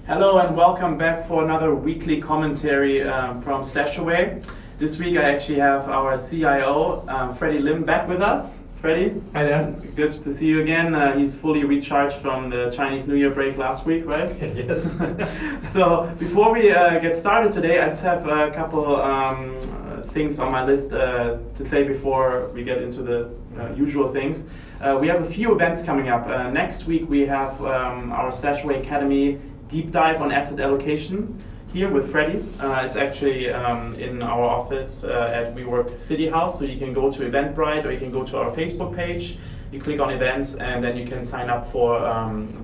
Hello and welcome back for another weekly commentary from StashAway. This week I actually have our CIO, Freddy Lim, back with us. Freddy? Hi there. Good to see you again. He's fully recharged from the Chinese New Year break last week, right? Yes. So before we get started today, I just have a couple things on my list to say before we get into the usual things. We have a few events coming up. Next week we have our StashAway Academy deep dive on asset allocation here with Freddy. It's actually in our office at WeWork City House, so you can go to Eventbrite or you can go to our Facebook page. You click on events and then you can sign up for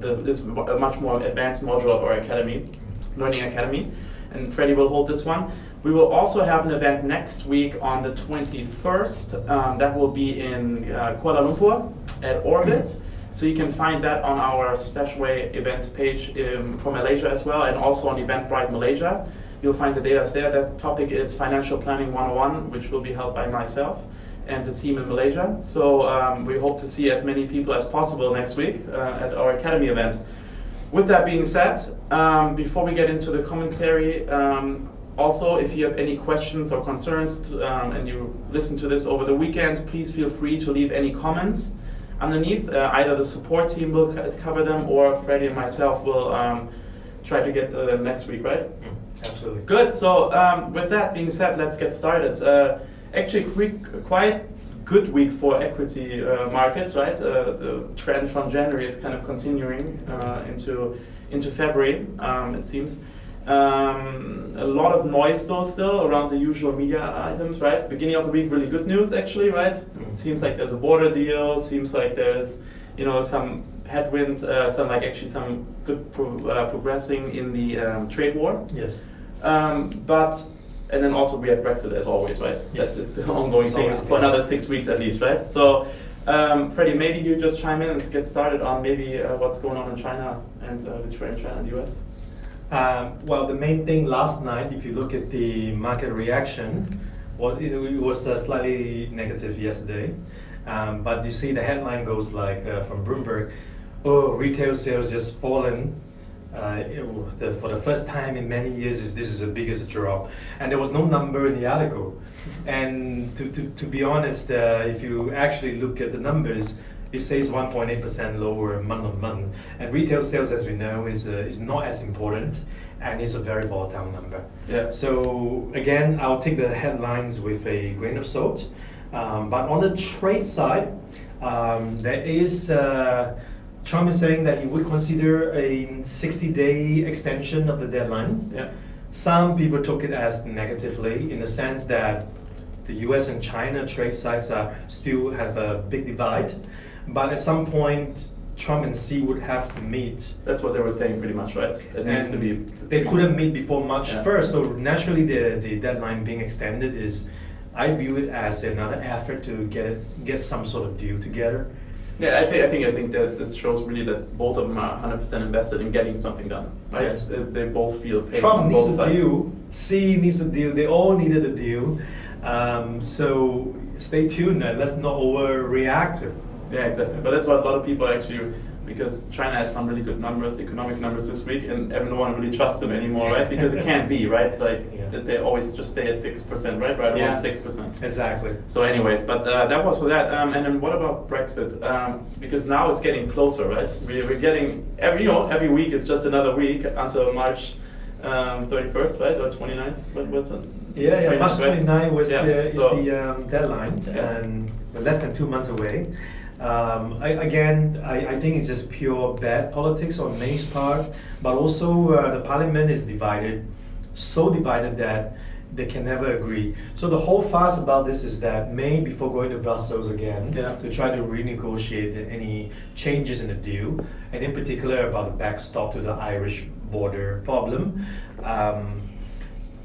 this much more advanced module of our academy, Learning Academy, and Freddy will hold this one. We will also have an event next week on the 21st. That will be in Kuala Lumpur at Orbit. So you can find that on our StashAway event page from Malaysia as well, and also on Eventbrite Malaysia. You'll find the data there. That topic is Financial Planning 101, which will be held by myself and the team in Malaysia. So we hope to see as many people as possible next week at our Academy events. With that being said, before we get into the commentary, also if you have any questions or concerns and you listen to this over the weekend, please feel free to leave any comments underneath. Either the support team will cover them or Freddy and myself will try to get them next week, right? Absolutely. Good, so with that being said, let's get started. Actually, quite good week for equity markets, right? The trend from January is kind of continuing into February, it seems. A lot of noise though still around the usual media items, right? Beginning of the week, really good news actually, right? It seems like there's a border deal, seems like there's, some headwind, some good progressing in the trade war. Yes. And then also we have Brexit as always, right? Yes. That's the ongoing thing for another 6 weeks at least, right? So, Freddy, maybe you just chime in and get started on maybe what's going on in China and the trade in China and the US. Well, the main thing last night, if you look at the market reaction, it was slightly negative yesterday. But you see the headline goes like from Bloomberg, retail sales just fallen. For the first time in many years, this is the biggest drop. And there was no number in the article. And to be honest, if you actually look at the numbers, it says 1.8% lower month on month, and retail sales, as we know, is not as important, and it's a very volatile number. Yeah. So again, I'll take the headlines with a grain of salt. But on the trade side, there is Trump is saying that he would consider a 60-day extension of the deadline. Yeah. Some people took it as negatively in the sense that the U.S. and China trade sides still have a big divide. But at some point, Trump and Xi would have to meet. That's what they were saying pretty much, right? It needs to be. They couldn't meet before March 1st, so naturally the deadline being extended is, I view it as another effort to get some sort of deal together. Yeah, I think that shows really that both of them are 100% invested in getting something done, right? Yes. They both feel pain. Trump on needs both a sides. deal, Xi needs a deal, they all needed a deal. So stay tuned, let's not overreact to it. Yeah, exactly. But that's what a lot of people actually, because China had some really good numbers, economic numbers this week, and no one really trusts them anymore, right? Because it can't be, right? Like they always just stay at 6%, right? Right around 6%. Exactly. So, anyways, but that was for that. And then what about Brexit? Because now it's getting closer, right? We're getting every week. It's just another week until March 31st, right, or 29th. What's it? Yeah, March 29th was the deadline, Yes. and we're less than 2 months away. I think it's just pure bad politics on May's part, but also the parliament is divided, so divided that they can never agree. So the whole fuss about this is that May, before going to Brussels again, to try to renegotiate any changes in the deal, and in particular about the backstop to the Irish border problem,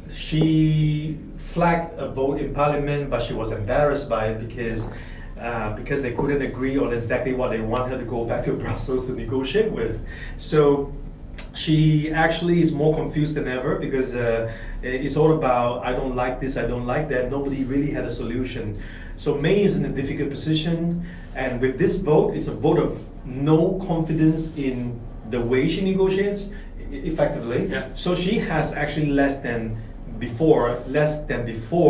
she flagged a vote in parliament, but she was embarrassed by it because they couldn't agree on exactly what they want her to go back to Brussels to negotiate with. So she actually is more confused than ever because it's all about, I don't like this, I don't like that. Nobody really had a solution. So May is in a difficult position, and with this vote, it's a vote of no confidence in the way she negotiates. effectively. Yeah. So she has actually less than before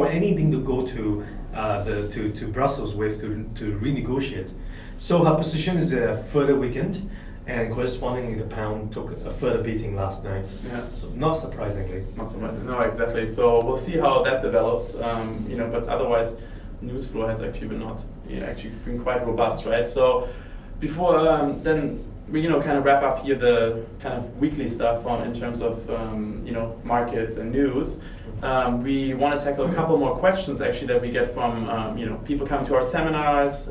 anything to go to to Brussels with to renegotiate. So her position is further weakened, and correspondingly the pound took a further beating last night. Yeah. So not surprisingly. Not so much. No, exactly. So we'll see how that develops. But otherwise, news flow has actually been quite robust, right? So before then we kind of wrap up here the kind of weekly stuff in terms of markets and news. We want to tackle a couple more questions actually that we get from people coming to our seminars,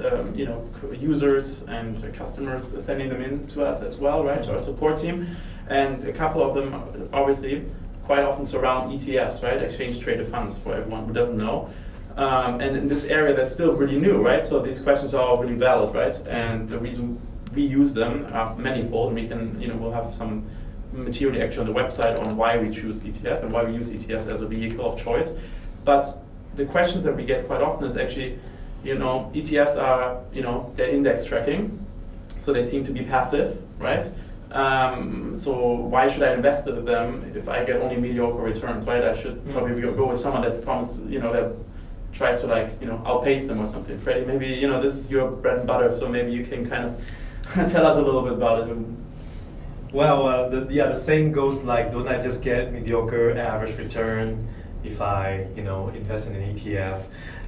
users and customers sending them in to us as well, right? To our support team, and a couple of them obviously quite often surround ETFs, right? Exchange traded funds, for everyone who doesn't know. And in this area that's still really new, right? So these questions are all really valid, right? And the reason we use them are manifold, and we can, we'll have some material actually on the website on why we choose ETF and why we use ETFs as a vehicle of choice. But the questions that we get quite often is actually, ETFs are, they're index tracking, so they seem to be passive, right? So why should I invest in them if I get only mediocre returns, right? I should probably go with someone that that tries to outpace them or something. Freddy, maybe this is your bread and butter, so maybe you can kind of tell us a little bit about it. Well, the saying goes like, don't I just get mediocre average return if I invest in an ETF?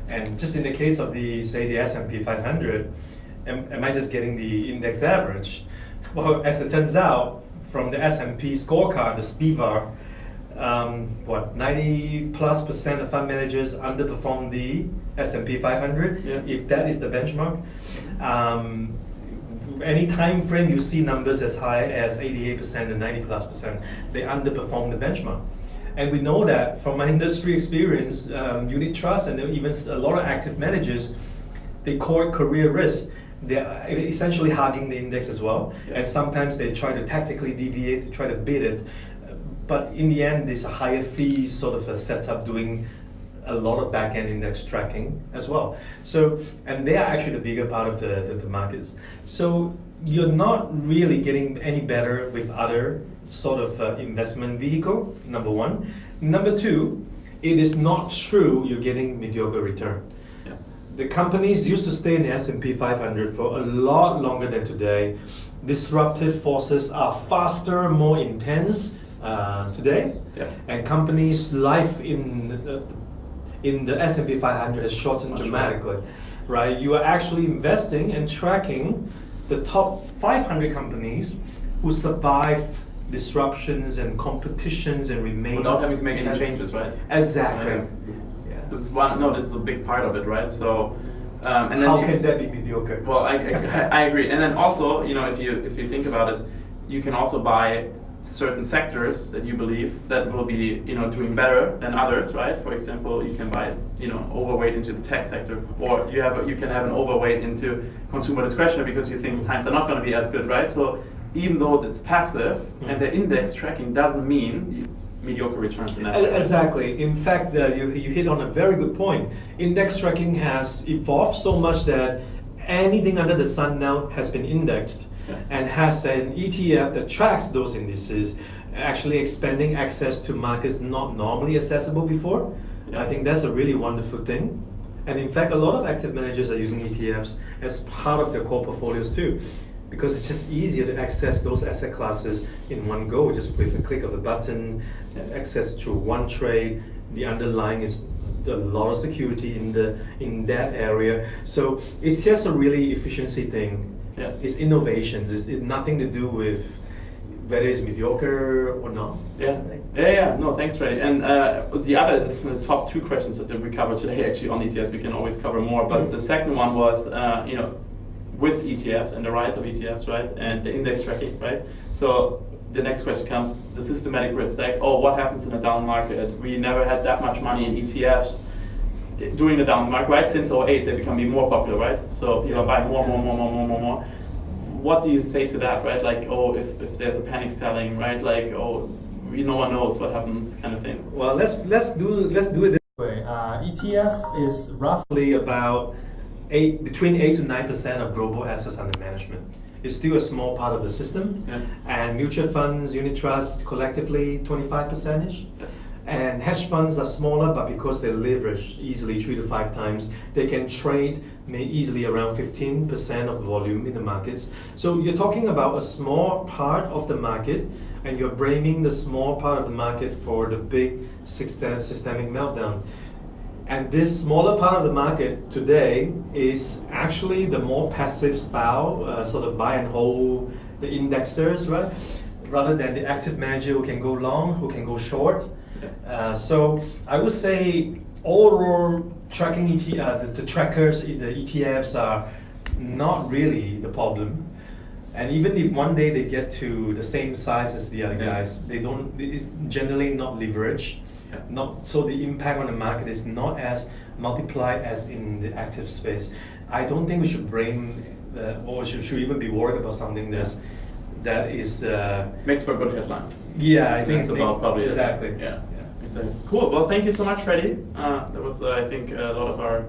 And just in the case of the S&P 500, am I just getting the index average? Well, as it turns out, from the S&P scorecard, the SPIVA, 90+% of fund managers underperform the S&P 500, if that is the benchmark. Any time frame you see numbers as high as 88% and 90+%, they underperform the benchmark. And we know that from my industry experience, unit trusts and even a lot of active managers, they call it career risk. They're essentially hugging the index as well, and sometimes they try to tactically deviate to try to beat it. But in the end, there's a higher fee sort of a setup doing a lot of back-end index tracking as well. So, and they are actually the bigger part of the markets. So you're not really getting any better with other sort of investment vehicle, number one. Number two, it is not true you're getting mediocre return. Yeah. The companies used to stay in the S&P 500 for a lot longer than today. Disruptive forces are faster, more intense today, and companies' life in the S&P 500 has shortened dramatically, right? You are actually investing and tracking the top 500 companies who survive disruptions and competitions and remain without having to make any changes, right? Exactly. This is a big part of it, right? So, and how can that be mediocre? Well, I agree. And then also, if you think about it, you can also buy certain sectors that you believe that will be doing better than others, right? For example, you can buy overweight into the tech sector, or you can have an overweight into consumer discretionary because you think times are not going to be as good, right? So even though it's passive and the index tracking doesn't mean mediocre returns in that area. Exactly. In fact, you hit on a very good point. Index tracking has evolved so much that anything under the sun now has been indexed. And has an ETF that tracks those indices, actually expanding access to markets not normally accessible before. I think that's a really wonderful thing. And in fact, a lot of active managers are using ETFs as part of their core portfolios too, because it's just easier to access those asset classes in one go, just with a click of a button, access through one trade. The underlying is a lot of security in that area. So it's just a really efficiency thing. It's innovations. It's nothing to do with whether it's mediocre or not. No, thanks, Freddy. And the other is the top two questions that we covered today actually on ETFs. We can always cover more, but the second one was with ETFs and the rise of ETFs, right, and the index tracking, right. So the next question comes: the systematic risk. Like, what happens in a down market? We never had that much money in ETFs during the down market, right? Since 2008, they become even more popular, right? So people buy more. What do you say to that, right? Like, if there's a panic selling, right? Like, no one knows what happens, kind of thing. Well, let's do it this way. ETF is roughly about between 8 to 9% of global assets under management. is still a small part of the system. Yeah. And mutual funds, unit trusts, collectively 25%ish. Yes. And hedge funds are smaller, but because they leverage easily 3 to 5 times, they can trade easily around 15% of volume in the markets. So you're talking about a small part of the market, and you're blaming the small part of the market for the big systemic meltdown. And this smaller part of the market today is actually the more passive style, sort of buy and hold, the indexers, right? Rather than the active manager who can go long, who can go short. So I would say overall tracking the trackers, the ETFs are not really the problem. And even if one day they get to the same size as the other guys, it's generally not leveraged. Not so the impact on the market is not as multiplied as in the active space. I don't think we should blame or should even be worried about something that is makes for a good headline. Yeah, I think it's about probably exactly. Yeah. Exactly. Cool. Well, thank you so much, Freddy. That was I think a lot of our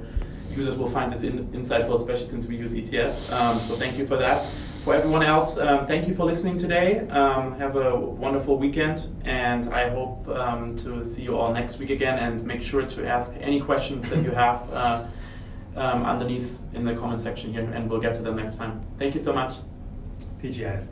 users will find this insightful, especially since we use ETFs. So thank you for that. For everyone else, thank you for listening today. Have a wonderful weekend, and I hope to see you all next week again. And make sure to ask any questions that you have underneath in the comment section here, and we'll get to them next time. Thank you so much. TGIs.